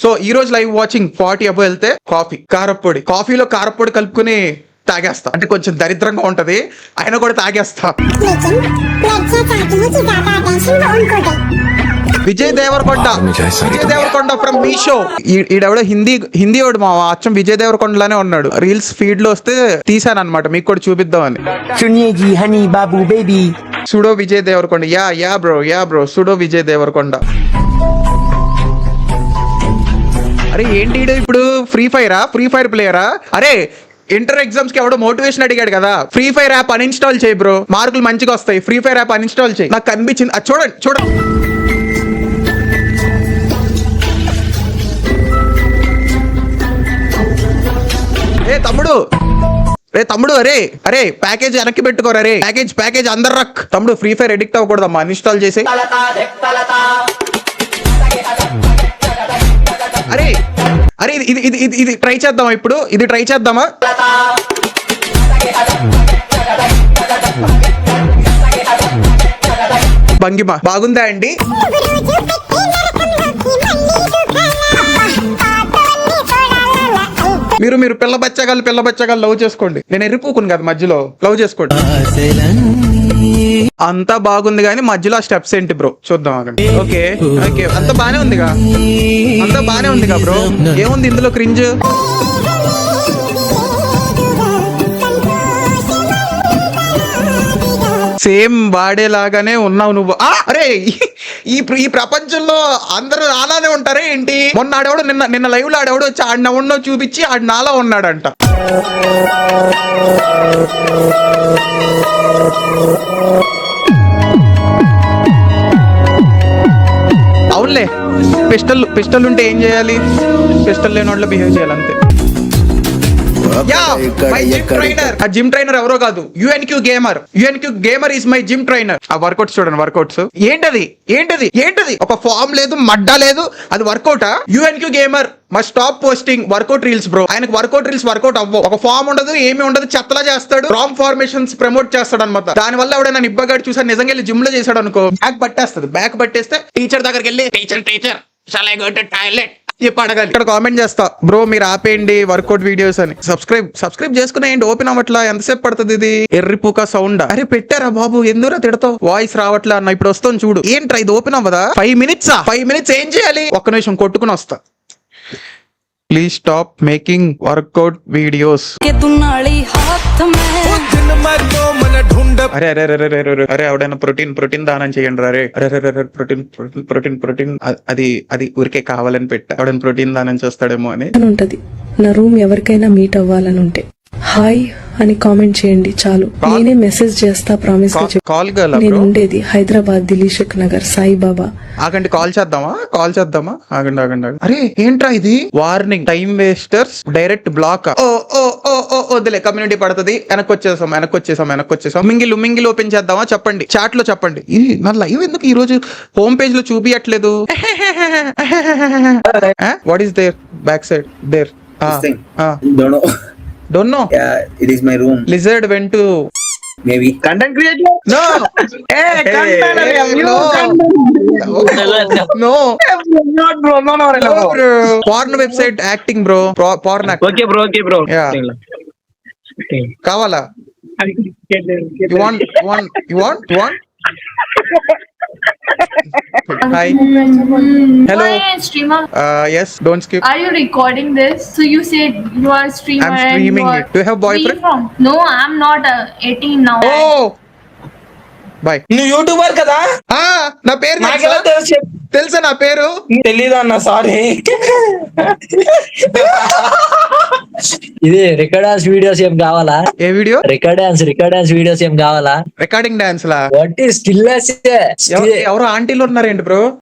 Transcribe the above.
So ఈ రోజు live watching 40 అబో వెళ్తే కారప్పొడి, కాఫీలో కారప్పొడి కలుపుకుని తాగేస్తా. అంటే కొంచెం దరిద్రంగా ఉంటది, అయినా కూడా తాగేస్తా. విజయ్ దేవరకొండ ఫ్రమ్ మీషో. ఈడెవడో హిందీ వాడు మా అచ్చం విజయ్ దేవరకొండలానే ఉన్నాడు. రీల్స్ ఫీడ్ లో వస్తే తీసాను అనమాట, మీకు కూడా చూపిద్దామని. Pseudo Vijay Deverakonda. Yeah bro pseudo Vijay Deverakonda. అరే ఏంటి ఇప్పుడు ఫ్రీ ఫైర్ ప్లేయరా? అరే ఇంటర్ ఎగ్జామ్స్ కి ఎవడో మోటివేషన్ అడిగాడు కదా, ఫ్రీ ఫైర్ యాప్ అన్ఇన్స్టాల్ చేయి బ్రో, మార్కులు మంచిగా వస్తాయి. ఫ్రీ ఫైర్ యాప్ అన్ఇన్స్టాల్ చేయి. నాకు కనిపించింది, చూడండి. రే తమ్ముడు అరే ప్యాకేజ్ వెనక్కి పెట్టుకోరా రే. ప్యాకేజ్ అందరు రక్. తమ్ముడు ఫ్రీ ఫైర్ ఎడిక్ట్ అవ్వకూడదమ్మా, అన్ఇన్స్టాల్ చేసి. అరే ఇది ట్రై చేద్దామా ఇప్పుడు? ఇది ట్రై చేద్దామా? భంగిమ బాగుందా అండి? మీరు పిల్ల బచ్చగాళ్ళు లవ్ చేసుకోండి. నేను ఎర్రిపోకును కదా, మధ్యలో లవ్ చేసుకోండి. అంతా బాగుంది కానీ మధ్యలో ఆ స్టెప్స్ ఏంటి బ్రో? చూద్దాం ఆగండి. ఓకే అంత బానే ఉందిగా బ్రో. ఏముంది ఇందులో క్రింజ్? సేమ్ వాడేలాగానే ఉన్నావు నువ్వు. అరే ఈ ప్రపంచంలో అందరూ అలానే ఉంటారే ఏంటి? మొన్న ఆడేవాడు నిన్న లైవ్ లో ఆడేవాడు వచ్చి ఆడినవున్నో చూపించి ఆడి నాలా ఉన్నాడంట. అవునులే, పిస్టల్ ఉంటే ఏం చేయాలి? పిస్టల్ లేని వాళ్ళు బిహేవ్ చేయాలి అంతే. ఆ జిమ్ ట్రైనర్ ఎవరో కాదు, UNQ gamer is my gym trainer. ఆ వర్కౌట్స్ చూడండి, వర్కౌట్స్ ఏంటది? ఒక ఫామ్ లేదు, మడ్డా లేదు, అది వర్కౌటా? UNQ gamer must stop posting workout reels bro. ఆయనకు వర్కౌట్ అవ్వవు. ఒక ఫామ్ ఉండదు, ఏమీ ఉండదు, చెత్తలా చేస్తాడు. రాంగ్ ఫార్మేషన్స్ ప్రమోట్ చేస్తాడు అనమాట. దాని వల్ల ఎవడైనా ఇబ్బగాడు చూసాను నిజంగా వెళ్ళి జిమ్ లో చేశాడు అనుకో, బ్యాక్ పట్టేస్తే టీచర్ దగ్గరికి వెళ్ళి teacher shall I go to toilet చెప్పడగాలి. ఇక్కడ కామెంట్ చేస్తా, బ్రో మీరు ఆపేయండి వర్కౌట్ వీడియోస్ అని. సబ్స్క్రైబ్ చేసుకునేయండి. ఓపెన్ అవ్వట్లా, ఎంతసేపు పడుతుంది ఇది? ఎర్రిపూక సౌండ్. అరే పెట్టారా బాబు, ఎందుకు తిడతావు? వాయిస్ రావట్లా అన్న, ఇప్పుడు వస్తాను చూడు. ఏంట్రా ఇది ఓపెన్ అవ్వదా? 5 మినిట్స్ ఏం చేయాలి? ఒక్క నిమిషం కొట్టుకుని వస్తా. Please stop making workout videos. అరే ఎవడైనా ప్రోటీన్ దానం చేయండి రే. అరే ప్రోటీన్ అది ఊరికే కావాలని పెట్టా. ఎవడైనా ప్రోటీన్ దానం చేస్తాడేమో అని ఉంటది. నా రూమ్ ఎవరికైనా మీట్ అవ్వాలని ఉంటే హాయ్ అని కామెంట్ చేయండి చాలు, నేనే మెసేజ్ చేస్తా. ప్రామిస్ నేను ఉండేది హైదరాబాద్ దిలీషక్ నగర్ సాయిబాబా. ఆగండి, కాల్ చేద్దామా? ఆగండి. అరే ఏంట్రా ఇది? Warning, time wasters direct block. వద్దులే, కమ్యూనిటీ పడుతుంది. వెనక్కి వచ్చేసాం. మింగిల్ ఓపెన్ చేద్దామా? చెప్పండి, చాట్ లో చెప్పండి. ఇది నా లైవ్ ఎందుకు ఈ రోజు హోమ్ పేజ్ లో చూపియట్లేదు? What is there back side there? Don't know. Yeah, it is my room. Lizard went to maybe content creator. No. No. Not bro. No. Porn website acting bro. Porn acting. Okay bro. Yeah. Okay. Kavala. You want? Hi. Hello. Hi, streamer. Yes. Don't skip. Are you recording this? So you said you are a streamer. I'm streaming and you are it. Do you have boyfriend? free from? No, I'm not 18 now. Oh. Bye. నువ్వు YouTuber కదా? నా పేరు నాకెలా తెలుసా? నా పేరు తెలీదు అన్న, సారీ. ఇది రికార్డ్ వీడియోస్ ఏం కావాలా? ఏ వీడియో? రికార్డ్ వీడియోస్ ఏం కావాలా? Recording dance law? What is skill? ఎవరు ఆంటీలు ఉన్నారేంటి బ్రో?